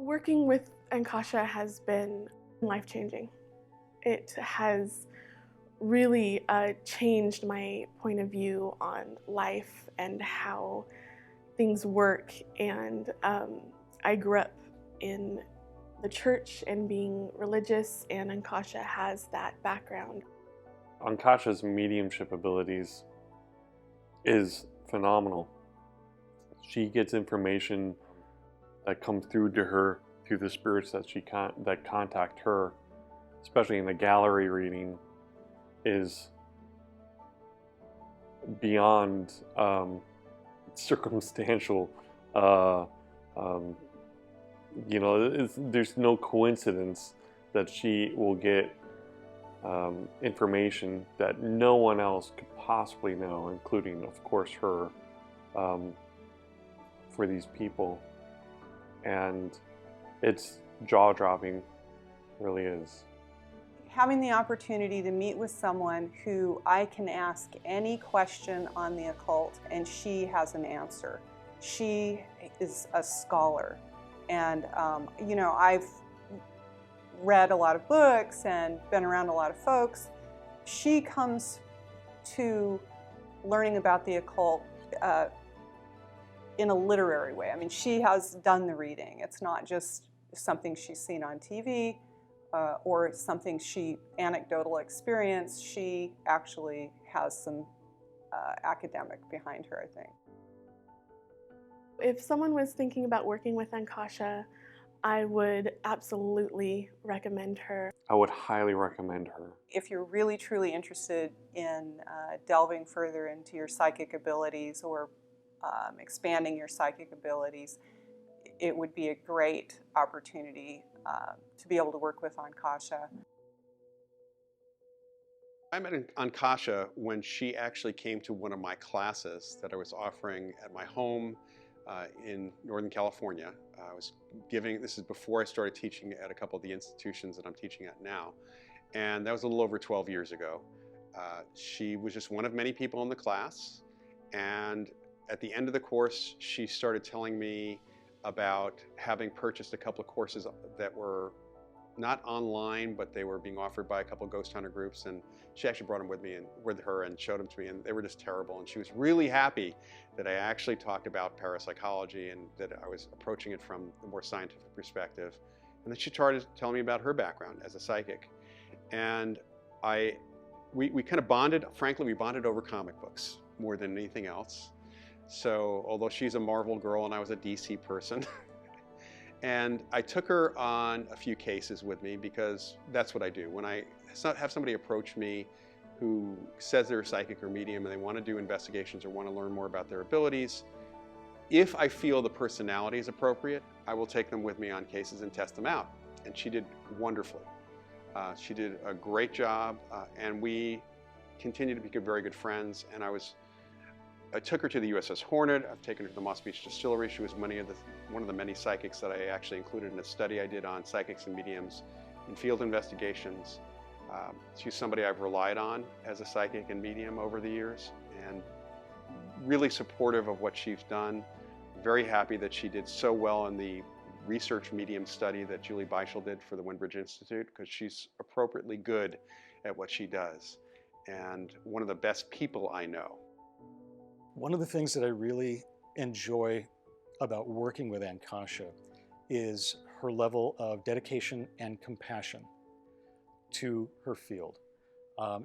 Working with Ankhasha has been life-changing. It has really changed my point of view on life and how things work. And I grew up in the church and being religious, and Ankhasha has that background. Ankhasha's mediumship abilities is phenomenal. She gets information that comes through to her through the spirits that contact her, especially in the gallery reading, is beyond circumstantial. There's no coincidence that she will get information that no one else could possibly know, including, of course, her, for these people. And it's jaw-dropping, really is. Having the opportunity to meet with someone who I can ask any question on the occult and she has an answer. She is a scholar. And, I've read a lot of books and been around a lot of folks. She comes to learning about the occult in a literary way. I mean, she has done the reading. It's not just something she's seen on TV or something anecdotal experience. She actually has some academic behind her, I think. If someone was thinking about working with Ankhasha, I would absolutely recommend her. I would highly recommend her. If you're really truly interested in delving further into your psychic abilities or expanding your psychic abilities, it would be a great opportunity to be able to work with Ankhasha. I met Ankhasha when she actually came to one of my classes that I was offering at my home in Northern California. I was giving, this is before I started teaching at a couple of the institutions that I'm teaching at now, and that was a little over 12 years ago. She was just one of many people in the class, and at the end of the course, she started telling me about having purchased a couple of courses that were not online, but they were being offered by a couple of ghost hunter groups, and she actually brought them with her and showed them to me, and they were just terrible. And she was really happy that I actually talked about parapsychology and that I was approaching it from the more scientific perspective. And then she started telling me about her background as a psychic. And we kind of bonded. Frankly, we bonded over comic books more than anything else. So although she's a Marvel girl and I was a DC person, and I took her on a few cases with me because that's what I do. When I have somebody approach me who says they're a psychic or medium and they want to do investigations or want to learn more about their abilities, if I feel the personality is appropriate, I will take them with me on cases and test them out. And she did wonderfully. She did a great job, and we continue to be very good friends. And I took her to the USS Hornet. I've taken her to the Moss Beach Distillery. She was one of the many psychics that I actually included in a study I did on psychics and mediums in field investigations. She's somebody I've relied on as a psychic and medium over the years, and really supportive of what she's done. Very happy that she did so well in the research medium study that Julie Beischel did for the Windbridge Institute, because she's appropriately good at what she does, and one of the best people I know. One of the things that I really enjoy about working with Ankhasha is her level of dedication and compassion to her field.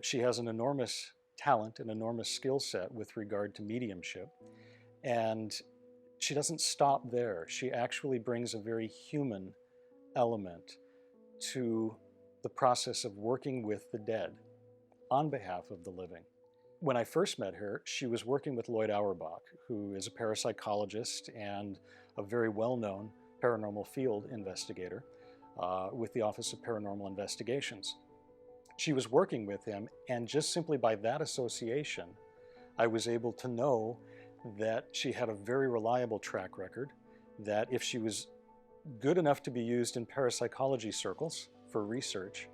She has an enormous talent, an enormous skill set with regard to mediumship, and she doesn't stop there. She actually brings a very human element to the process of working with the dead on behalf of the living. When I first met her, she was working with Loyd Auerbach, who is a parapsychologist and a very well-known paranormal field investigator with the Office of Paranormal Investigations. She was working with him, and just simply by that association, I was able to know that she had a very reliable track record, that if she was good enough to be used in parapsychology circles for research,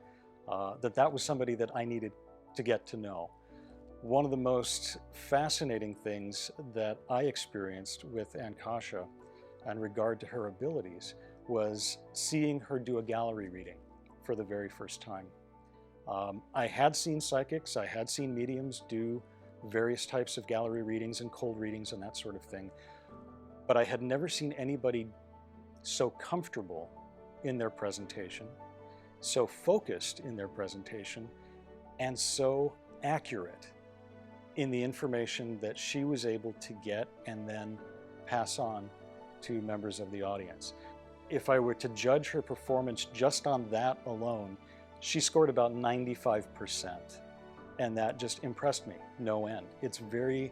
that was somebody that I needed to get to know. One of the most fascinating things that I experienced with Ankhasha in regard to her abilities was seeing her do a gallery reading for the very first time. I had seen psychics, I had seen mediums do various types of gallery readings and cold readings and that sort of thing, but I had never seen anybody so comfortable in their presentation, so focused in their presentation, and so accurate in the information that she was able to get and then pass on to members of the audience. If I were to judge her performance just on that alone, she scored about 95%, and that just impressed me no end. It's very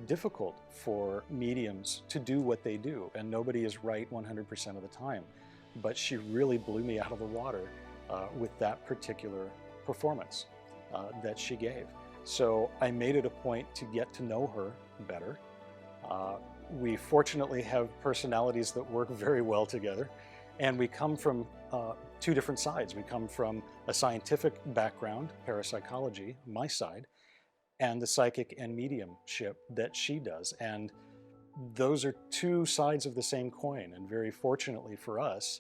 difficult for mediums to do what they do, and nobody is right 100% of the time, but she really blew me out of the water with that particular performance that she gave. So I made it a point to get to know her better. We fortunately have personalities that work very well together, and we come from two different sides. We come from a scientific background, parapsychology, my side, and the psychic and mediumship that she does. And those are two sides of the same coin, and very fortunately for us,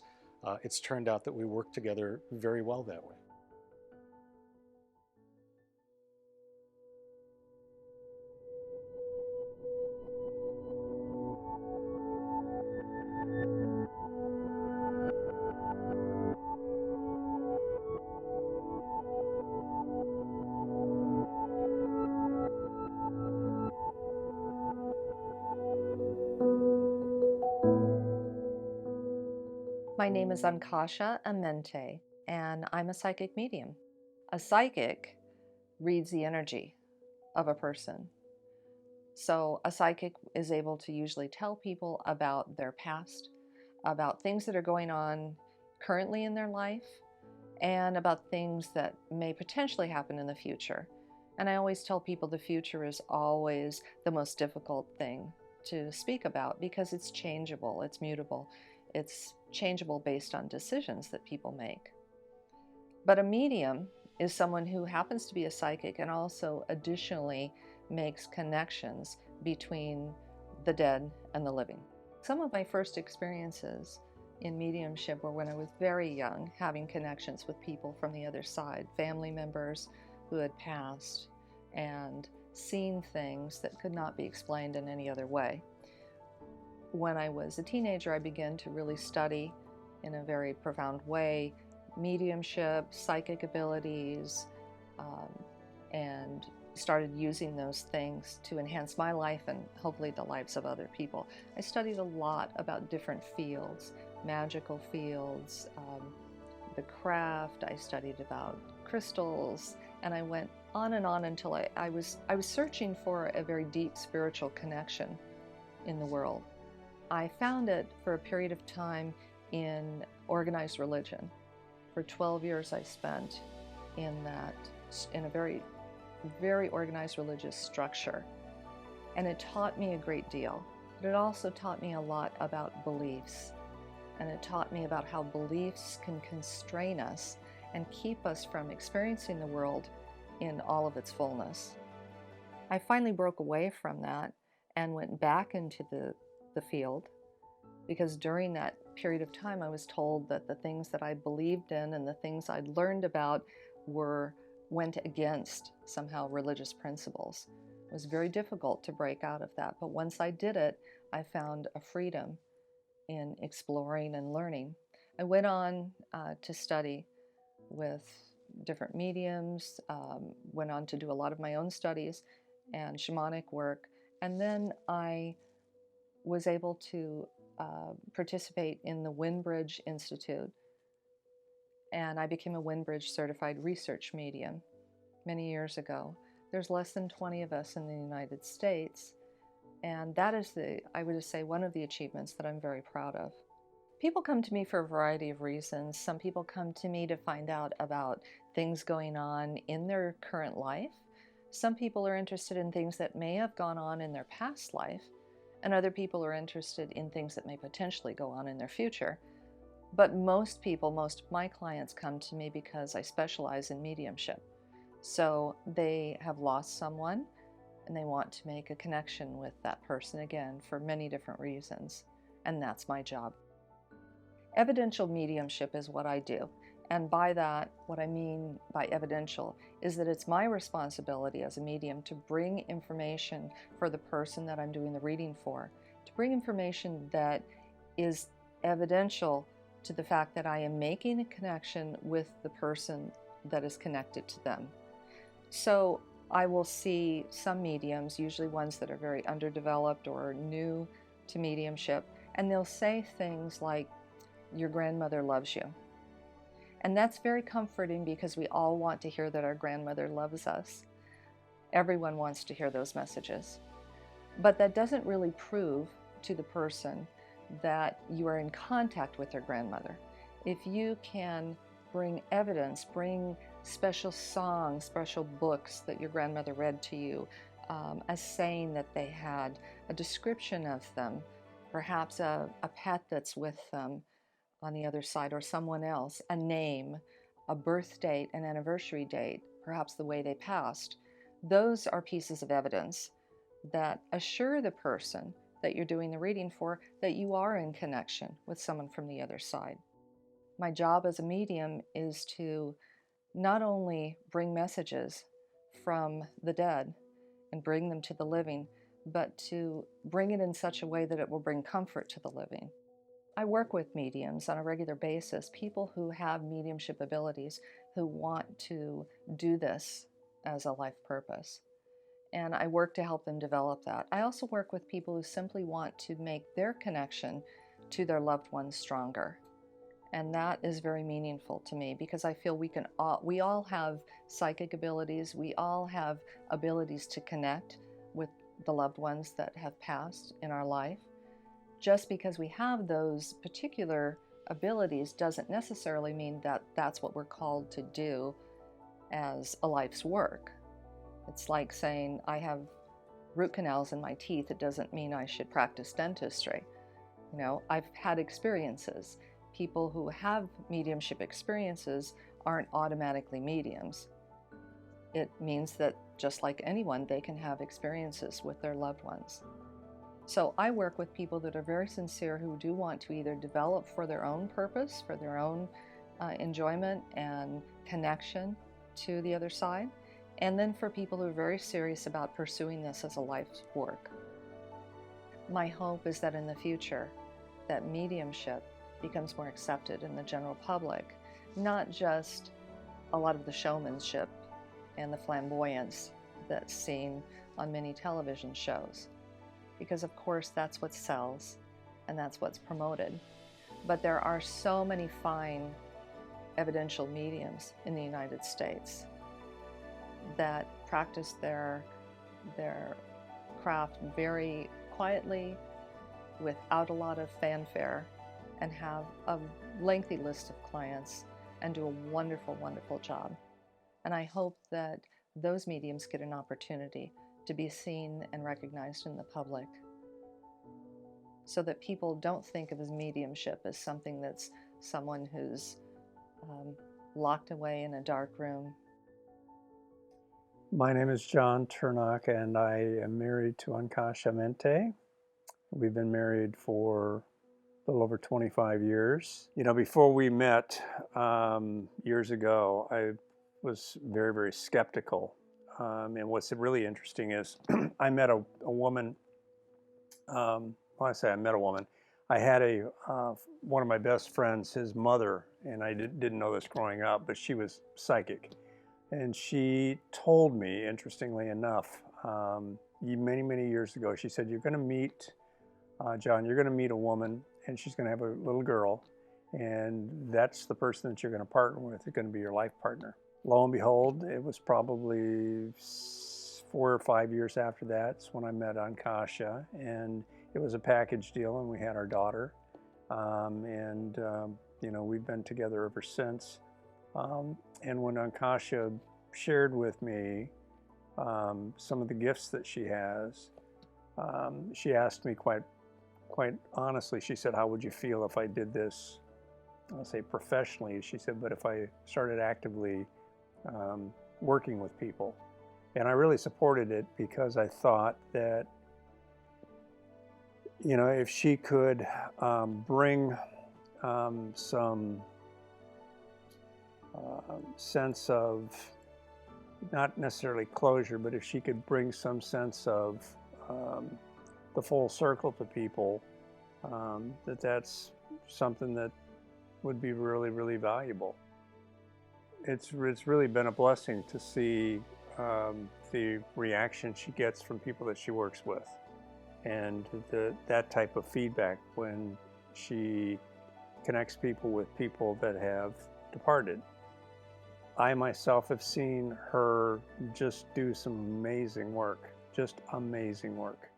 it's turned out that we work together very well that way. My name is Ankhasha Amenti, and I'm a psychic medium. A psychic reads the energy of a person. So a psychic is able to usually tell people about their past, about things that are going on currently in their life, and about things that may potentially happen in the future. And I always tell people the future is always the most difficult thing to speak about because it's changeable, it's mutable. It's changeable based on decisions that people make. But a medium is someone who happens to be a psychic and also additionally makes connections between the dead and the living. Some of my first experiences in mediumship were when I was very young, having connections with people from the other side, family members who had passed, and seen things that could not be explained in any other way. When I was a teenager, I began to really study in a very profound way mediumship, psychic abilities, and started using those things to enhance my life and hopefully the lives of other people. I studied a lot about different fields, magical fields, the craft. I studied about crystals, and I went on and on until I was searching for a very deep spiritual connection in the world. I found it for a period of time in organized religion. For 12 years I spent in a very, very organized religious structure. And it taught me a great deal. But it also taught me a lot about beliefs. And it taught me about how beliefs can constrain us and keep us from experiencing the world in all of its fullness. I finally broke away from that and went back into the field, because during that period of time I was told that the things that I believed in and the things I'd learned about went against somehow religious principles. It was very difficult to break out of that, but once I did it, I found a freedom in exploring and learning. I went on to study with different mediums, went on to do a lot of my own studies and shamanic work, and then I was able to participate in the Windbridge Institute, and I became a Windbridge Certified Research Medium many years ago. There's less than 20 of us in the United States, and that is I would say, one of the achievements that I'm very proud of. People come to me for a variety of reasons. Some people come to me to find out about things going on in their current life. Some people are interested in things that may have gone on in their past life, and other people are interested in things that may potentially go on in their future. But most of my clients come to me because I specialize in mediumship. So they have lost someone and they want to make a connection with that person again for many different reasons. And that's my job. Evidential mediumship is what I do. And by that, what I mean by evidential is that it's my responsibility as a medium to bring information for the person that I'm doing the reading for, to bring information that is evidential to the fact that I am making a connection with the person that is connected to them. So I will see some mediums, usually ones that are very underdeveloped or new to mediumship, and they'll say things like, "Your grandmother loves you." And that's very comforting because we all want to hear that our grandmother loves us. Everyone wants to hear those messages. But that doesn't really prove to the person that you are in contact with their grandmother. If you can bring evidence, bring special songs, special books that your grandmother read to you, a saying that they had, a description of them, perhaps a pet that's with them on the other side, or someone else, a name, a birth date, an anniversary date, perhaps the way they passed. Those are pieces of evidence that assure the person that you're doing the reading for that you are in connection with someone from the other side. My job as a medium is to not only bring messages from the dead and bring them to the living, but to bring it in such a way that it will bring comfort to the living. I work with mediums on a regular basis, people who have mediumship abilities, who want to do this as a life purpose. And I work to help them develop that. I also work with people who simply want to make their connection to their loved ones stronger. And that is very meaningful to me because I feel we all have psychic abilities. We all have abilities to connect with the loved ones that have passed in our life. Just because we have those particular abilities doesn't necessarily mean that that's what we're called to do as a life's work. It's like saying I have root canals in my teeth. It doesn't mean I should practice dentistry. You know, I've had experiences. People who have mediumship experiences aren't automatically mediums. It means that just like anyone, they can have experiences with their loved ones. So I work with people that are very sincere who do want to either develop for their own purpose, for their own enjoyment and connection to the other side, and then for people who are very serious about pursuing this as a life's work. My hope is that in the future, that mediumship becomes more accepted in the general public, not just a lot of the showmanship and the flamboyance that's seen on many television shows. Because of course that's what sells and that's what's promoted. But there are so many fine evidential mediums in the United States that practice their craft very quietly, without a lot of fanfare, and have a lengthy list of clients and do a wonderful, wonderful job. And I hope that those mediums get an opportunity to be seen and recognized in the public so that people don't think of as mediumship as something that's someone who's locked away in a dark room. My name is John Turnock, and I am married to Ankhasha Amenti. We've been married for a little over 25 years. You know, before we met years ago, I was very, very skeptical. And what's really interesting is I met a woman, when I say I met a woman, I had one of my best friends, his mother, and I didn't know this growing up, but she was psychic. And she told me, interestingly enough, many, many years ago, she said, "You're going to meet, John, you're going to meet a woman, and she's going to have a little girl, and that's the person that you're going to partner with. It's going to be your life partner." Lo and behold, it was probably 4 or 5 years after that's when I met Ankhasha, and it was a package deal, and we had our daughter, you know, we've been together ever since. And when Ankhasha shared with me some of the gifts that she has, she asked me quite honestly, she said, "How would you feel if I did this, I'll say professionally?" She said, "But if I started actively working with people?" And I really supported it because I thought that, you know, if she could bring some sense of, not necessarily closure, but if she could bring some sense of the full circle to people, that's something that would be really, really valuable. It's really been a blessing to see the reaction she gets from people that she works with, and that type of feedback when she connects people with people that have departed. I myself have seen her just do some amazing work, just amazing work.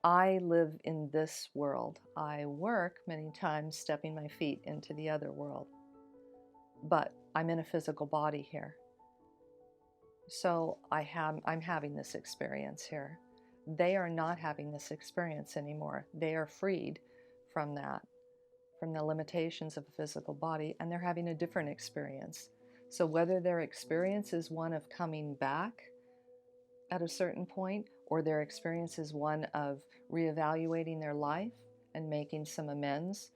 I live in this world. I work many times stepping my feet into the other world, but I'm in a physical body here. So I'm having this experience here. They are not having this experience anymore. They are freed from that, from the limitations of a physical body, and they're having a different experience. So whether their experience is one of coming back at a certain point, or their experience is one of reevaluating their life and making some amends,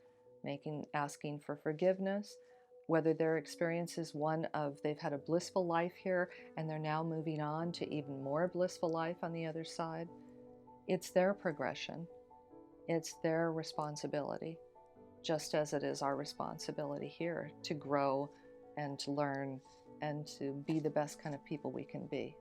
asking for forgiveness, whether their experience is one of they've had a blissful life here and they're now moving on to even more blissful life on the other side, it's their progression. It's their responsibility, just as it is our responsibility here to grow and to learn and to be the best kind of people we can be.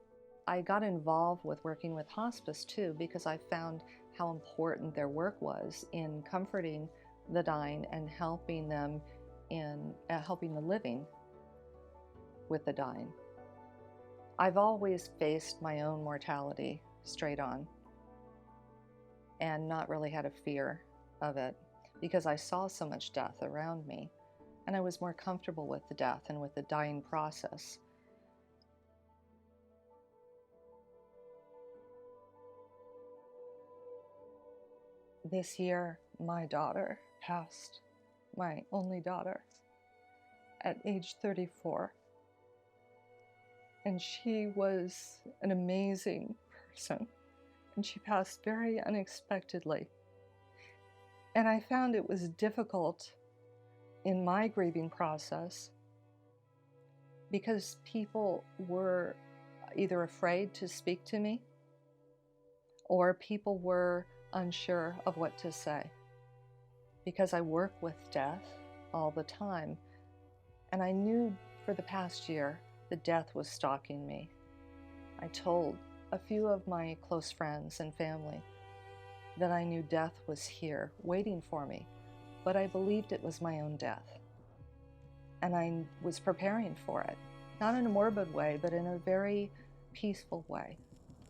I got involved with working with hospice too because I found how important their work was in comforting the dying and helping them in helping the living with the dying. I've always faced my own mortality straight on and not really had a fear of it because I saw so much death around me and I was more comfortable with the death and with the dying process. This year, my daughter passed, my only daughter, at age 34. And she was an amazing person, and she passed very unexpectedly. And I found it was difficult in my grieving process because people were either afraid to speak to me or people were unsure of what to say. Because I work with death all the time, and I knew for the past year that death was stalking me. I told a few of my close friends and family that I knew death was here waiting for me, but I believed it was my own death. And I was preparing for it, not in a morbid way, but in a very peaceful way.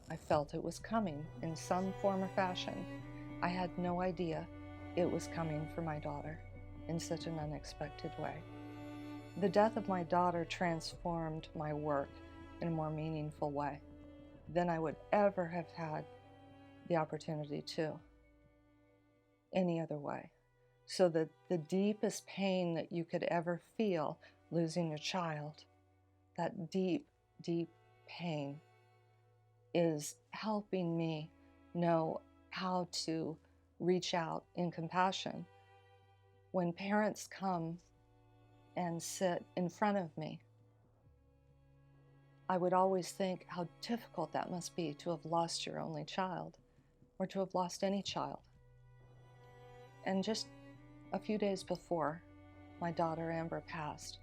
I felt it was coming in some form or fashion. I had no idea it was coming for my daughter in such an unexpected way. The death of my daughter transformed my work in a more meaningful way than I would ever have had the opportunity to any other way. So that the deepest pain that you could ever feel losing your child, that deep, deep pain, is helping me know how to reach out in compassion. When parents come and sit in front of me, I would always think how difficult that must be to have lost your only child, or to have lost any child. And just a few days before my daughter Amber passed,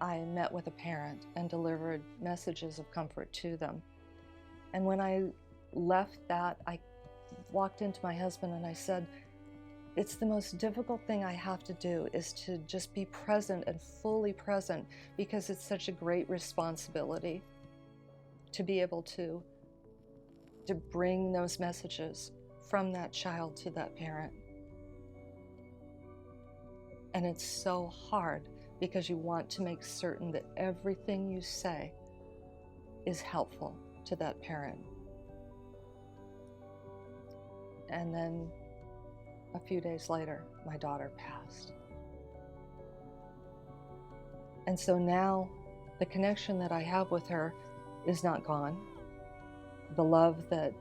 I met with a parent and delivered messages of comfort to them. And when I left that, I walked into my husband and I said, it's the most difficult thing I have to do is to just be present and fully present, because it's such a great responsibility to be able to bring those messages from that child to that parent. And it's so hard because you want to make certain that everything you say is helpful to that parent. And then a few days later, my daughter passed. And so now the connection that I have with her is not gone. The love that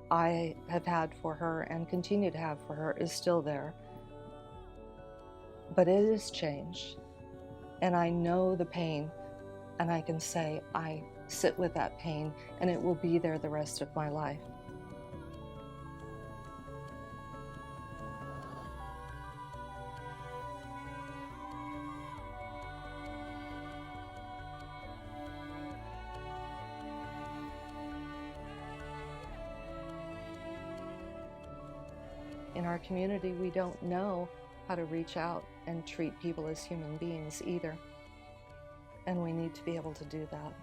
I have had for her and continue to have for her is still there. but it has changed. And I know the pain, and I can say I sit with that pain, and it will be there the rest of my life. In our community, we don't know how to reach out and treat people as human beings either. And we need to be able to do that.